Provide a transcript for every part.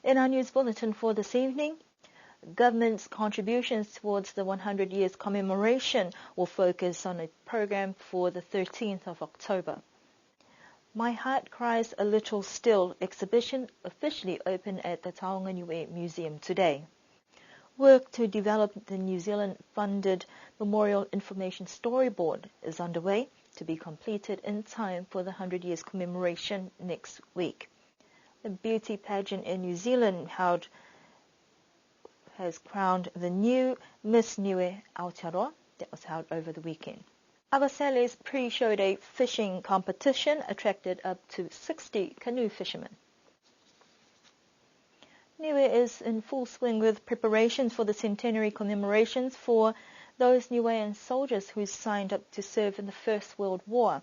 In our news bulletin for this evening, government's contributions towards the 100 years commemoration will focus on a program for the 13th of October. My Heart Cries a Little Still exhibition officially opened at the Taonga Niue Museum today. Work to develop the New Zealand-funded Memorial Information Storyboard is underway to be completed in time for the 100 years commemoration next week. The beauty pageant in New Zealand has crowned the new Miss Niue Aotearoa that was held over the weekend. Avasales pre-show day fishing competition attracted up to 60 canoe fishermen. Niue is in full swing with preparations for the centenary commemorations for those Niuean soldiers who signed up to serve in the First World War.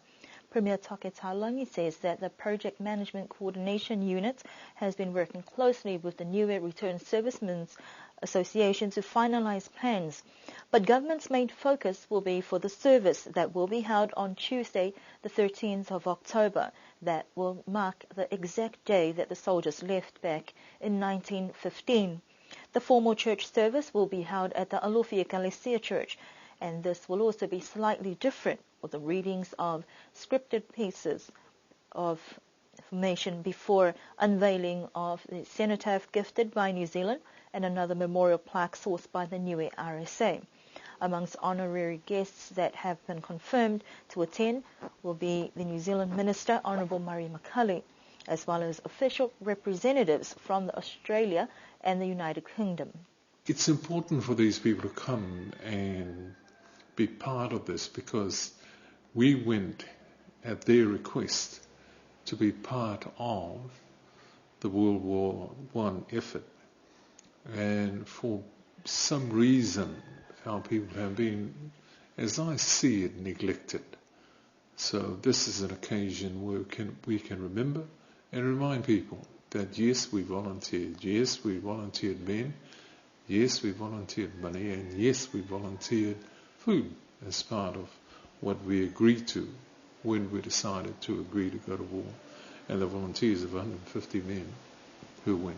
Premier Take Talangi says that the Project Management Coordination Unit has been working closely with the Niue Returned Servicemen's Association to finalise plans. But government's main focus will be for the service that will be held on Tuesday, the 13th of October. That will mark the exact day that the soldiers left back in 1915. The formal church service will be held at the Alofi Ecclesia Church, and this will also be slightly different with the readings of scripted pieces of information before unveiling of the cenotaph gifted by New Zealand and another memorial plaque sourced by the Niue RSA. Amongst honorary guests that have been confirmed to attend will be the New Zealand Minister, Honourable Murray Macaulay, as well as official representatives from Australia and the United Kingdom. It's important for these people to come and be part of this because we went at their request to be part of the World War I effort. And for some reason, our people have been, as I see it, neglected. So this is an occasion where we can remember and remind people that yes, we volunteered, yes, we volunteered men, yes, we volunteered money, and yes, we volunteered food as part of what we agreed to when we decided to agree to go to war, and the volunteers of 150 men who went.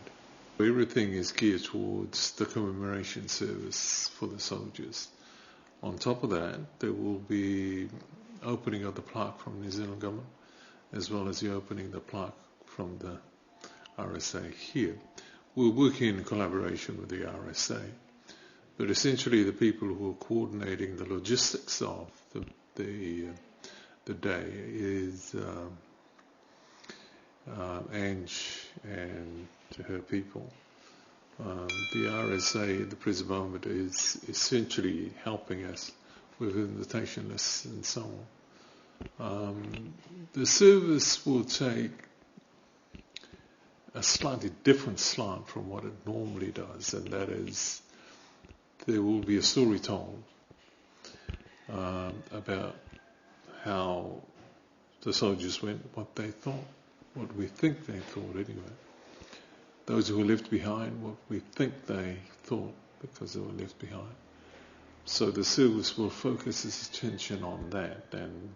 Everything is geared towards the commemoration service for the soldiers. On top of that, there will be opening of the plaque from New Zealand government, as well as the opening of the plaque from the RSA here. We're working in collaboration with the RSA, but essentially the people who are coordinating the logistics of the day is Ange and to her people. The RSA at the present moment is essentially helping us with invitation lists and so on. The service will take a slightly different slant from what it normally does, and that is there will be a story told about how the soldiers went, what they thought, what we think they thought anyway. Those who were left behind, what we think they thought because they were left behind. So the service will focus its attention on that and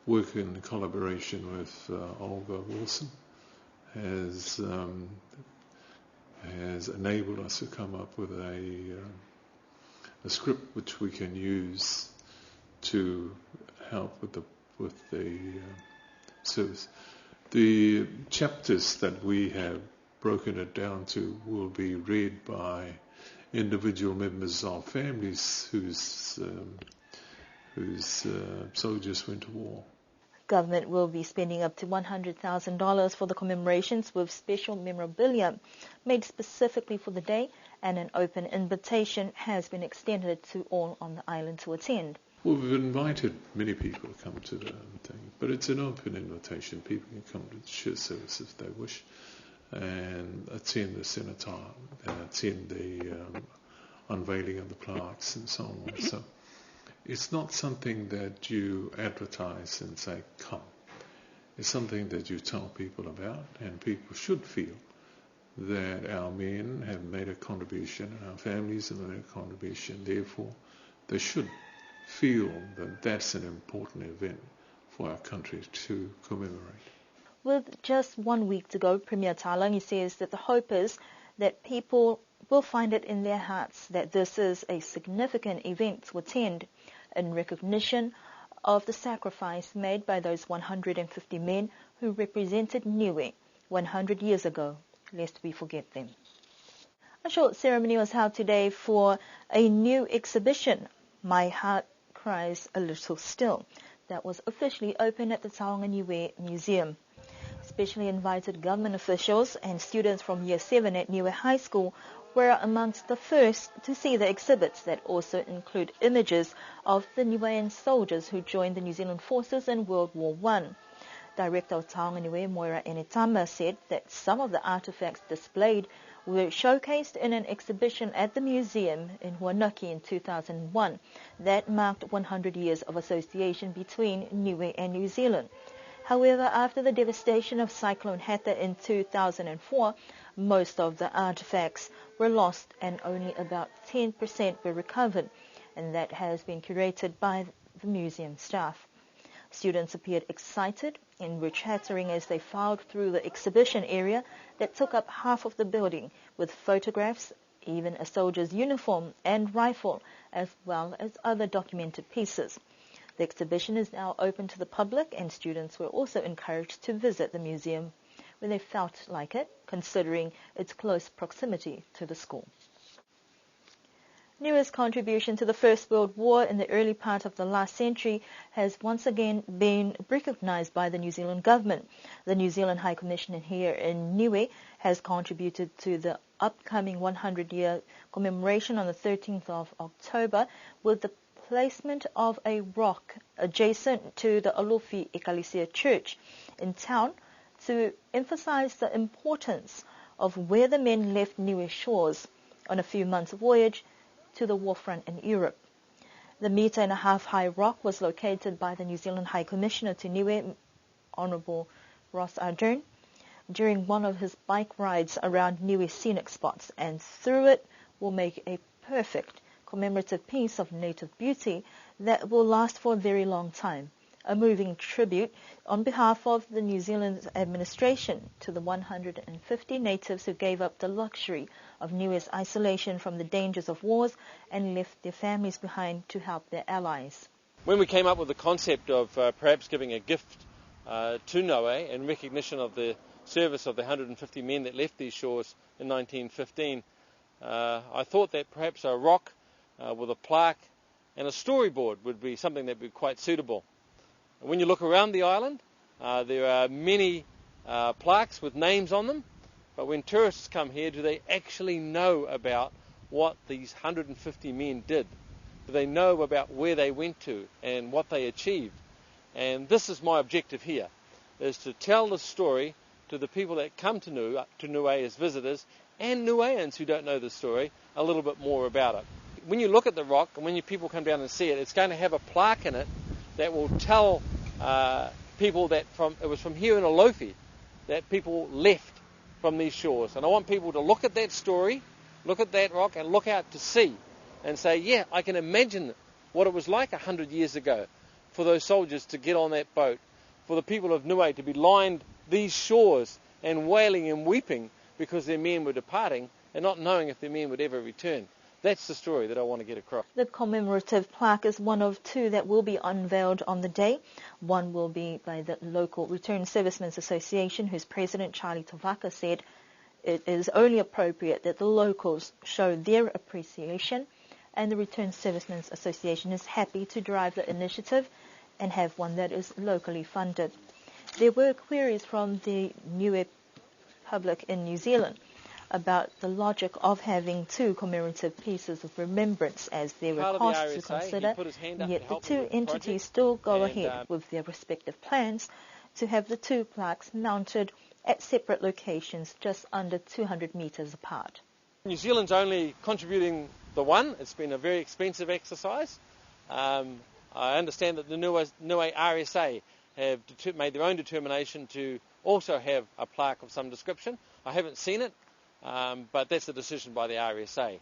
work in collaboration with Olga Wilson has enabled us to come up with a script which we can use to help with the service. The chapters that we have broken it down to will be read by individual members of families whose soldiers went to war. Government will be spending up to $100,000 for the commemorations with special memorabilia made specifically for the day, and an open invitation has been extended to all on the island to attend. Well, we've invited many people to come to the thing, but it's an open invitation. People can come to the church service if they wish and attend the cenotaph and attend the unveiling of the plaques and so on. So it's not something that you advertise and say, come. It's something that you tell people about, and people should feel that our men have made a contribution and our families have made a contribution. Therefore, they should feel that that's an important event for our country to commemorate. With just 1 week to go, Premier Talangi says that the hope is that people will find it in their hearts that this is a significant event to attend in recognition of the sacrifice made by those 150 men who represented Niue 100 years ago, lest we forget them. A short ceremony was held today for a new exhibition, My Heart Cries a Little Still, that was officially opened at the Taonga Niue Museum. Specially invited government officials and students from Year 7 at Niue High School were amongst the first to see the exhibits that also include images of the Niuean soldiers who joined the New Zealand forces in World War I. Director of Taonga Niue, Moira Enetama, said that some of the artefacts displayed were showcased in an exhibition at the museum in Huanaki in 2001 that marked 100 years of association between Niue and New Zealand. However, after the devastation of Cyclone Hata in 2004, most of the artifacts were lost and only about 10% were recovered, and that has been curated by the museum staff. Students appeared excited and were chattering as they filed through the exhibition area that took up half of the building, with photographs, even a soldier's uniform and rifle, as well as other documented pieces. The exhibition is now open to the public, and students were also encouraged to visit the museum when they felt like it, considering its close proximity to the school. Niue's contribution to the First World War in the early part of the last century has once again been recognised by the New Zealand government. The New Zealand High Commissioner here in Niue has contributed to the upcoming 100-year commemoration on the 13th of October with the placement of a rock adjacent to the Alofi Ecclesia Church in town to emphasise the importance of where the men left Niue shores on a few months' voyage to the warfront in Europe. The metre-and-a-half high rock was located by the New Zealand High Commissioner to Niue, Honourable Ross Ardern, during one of his bike rides around Niue scenic spots, and through it will make a perfect commemorative piece of native beauty that will last for a very long time. A moving tribute on behalf of the New Zealand administration to the 150 natives who gave up the luxury of Niue's isolation from the dangers of wars and left their families behind to help their allies. When we came up with the concept of perhaps giving a gift to Niue in recognition of the service of the 150 men that left these shores in 1915, I thought that perhaps a rock with a plaque and a storyboard would be something that would be quite suitable. When you look around the island, there are many plaques with names on them, but when tourists come here, do they actually know about what these 150 men did? Do they know about where they went to and what they achieved? And this is my objective here, is to tell the story to the people that come to Niue as visitors, and Niueans who don't know the story, a little bit more about it. When you look at the rock, and when people come down and see it, it's going to have a plaque in it that will tell people that it was from here in Alofi that people left from these shores. And I want people to look at that story, look at that rock, and look out to sea and say, yeah, I can imagine what it was like 100 years ago for those soldiers to get on that boat, for the people of Niue to be lined these shores and wailing and weeping because their men were departing and not knowing if their men would ever return. That's the story that I want to get across. The commemorative plaque is one of two that will be unveiled on the day. One will be by the local Returned Servicemen's Association, whose president, Charlie Tavaka, said it is only appropriate that the locals show their appreciation, and the Returned Servicemen's Association is happy to drive the initiative and have one that is locally funded. There were queries from the Niue public in New Zealand about the logic of having two commemorative pieces of remembrance, as there were costs to consider, yet the two entities still go ahead with their respective plans to have the two plaques mounted at separate locations just under 200 metres apart. New Zealand's only contributing the one. It's been a very expensive exercise. I understand that the Niue RSA have made their own determination to also have a plaque of some description. I haven't seen it, but that's a decision by the RSA.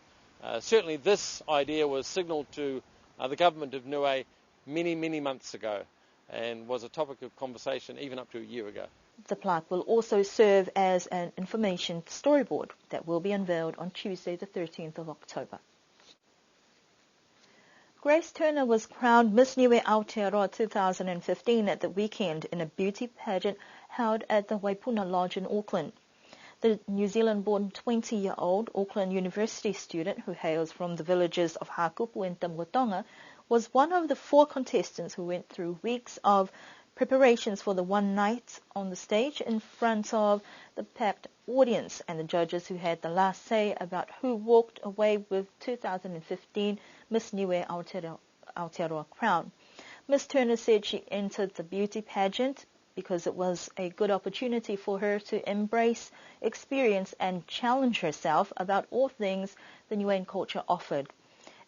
Certainly this idea was signalled to the government of Niue many, many months ago and was a topic of conversation even up to a year ago. The plaque will also serve as an information storyboard that will be unveiled on Tuesday, the 13th of October. Grace Turner was crowned Miss Niue Aotearoa 2015 at the weekend in a beauty pageant held at the Waipuna Lodge in Auckland. The New Zealand-born 20-year-old Auckland University student who hails from the villages of Hakupu and Tamutonga was one of the 4 contestants who went through weeks of preparations for the one night on the stage in front of the packed audience and the judges who had the last say about who walked away with 2015 Miss Niue Aotearoa crown. Miss Turner said she entered the beauty pageant because it was a good opportunity for her to embrace, experience and challenge herself about all things the Niuean culture offered,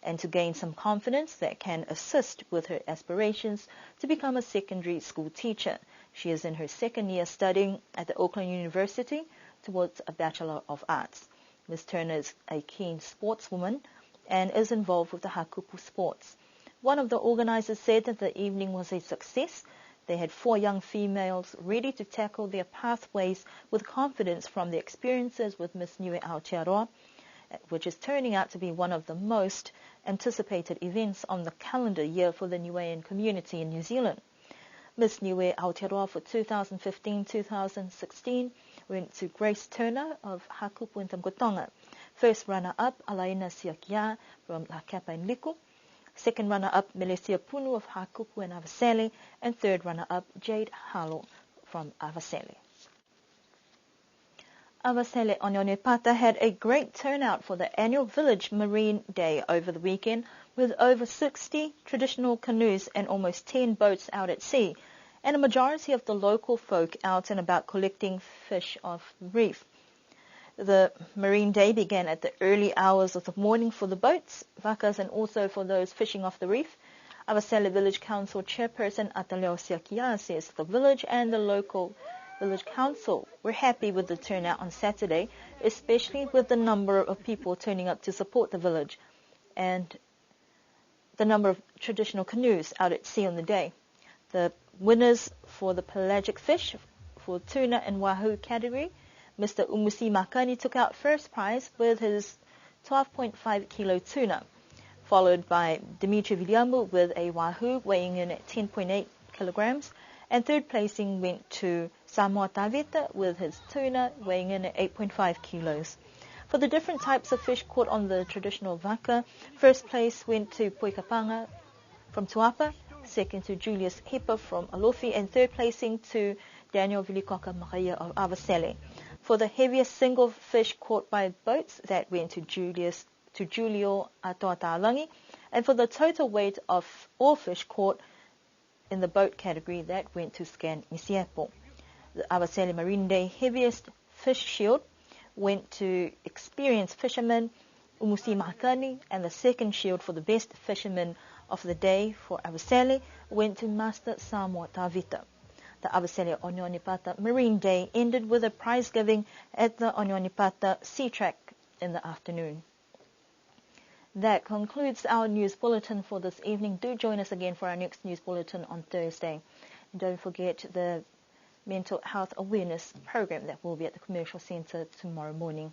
and to gain some confidence that can assist with her aspirations to become a secondary school teacher. She is in her 2nd year studying at the Auckland University towards a Bachelor of Arts. Ms. Turner is a keen sportswoman and is involved with the Hakupu sports. One of the organisers said that the evening was a success. They had 4 young females ready to tackle their pathways with confidence from their experiences with Miss Niue Aotearoa, which is turning out to be one of the most anticipated events on the calendar year for the Niuean community in New Zealand. Miss Niue Aotearoa for 2015-2016 went to Grace Turner of Hakupu and Tamutonga. First runner-up, Alaina Siakia from La Kapa and Liko. Second runner-up, Melesia Punu of Hakupu and Avaseli. And third runner-up, Jade Halo from Avaseli. Avaseli Onionepata had a great turnout for the annual Village Marine Day over the weekend, with over 60 traditional canoes and almost 10 boats out at sea, and a majority of the local folk out and about collecting fish off the reef. The Marine Day began at the early hours of the morning for the boats, vakas, and also for those fishing off the reef. Avaseli Village Council Chairperson Ataleo Siakia says the village and the local Village Council were happy with the turnout on Saturday, especially with the number of people turning up to support the village and the number of traditional canoes out at sea on the day. The winners for the pelagic fish for tuna and wahoo category, Mr. Umusi Makani took out first prize with his 12.5 kilo tuna, followed by Dimitri Viliambo with a wahoo weighing in at 10.8 kilograms, and third placing went to Samoa Tavita with his tuna weighing in at 8.5 kilos. For the different types of fish caught on the traditional vaka, first place went to Poikapanga from Tuapa, second to Julius Hepa from Alofi, and third placing to Daniel Vilikoka Makaya of Avaseli. For the heaviest single fish caught by boats, that went to Julio Atoataalangi, and for the total weight of all fish caught in the boat category, that went to Scan Misiapo. The Avaseli Marine Day heaviest fish shield went to experienced fisherman Umusi Makani, and the second shield for the best fisherman of the day for Avaseli went to Master Samoa Tavita. The Avaseli Onionepata Marine Day ended with a prize giving at the Onionepata Sea Track in the afternoon. That concludes our news bulletin for this evening. Do join us again for our next news bulletin on Thursday. And don't forget the mental health awareness program that will be at the Commercial Centre tomorrow morning.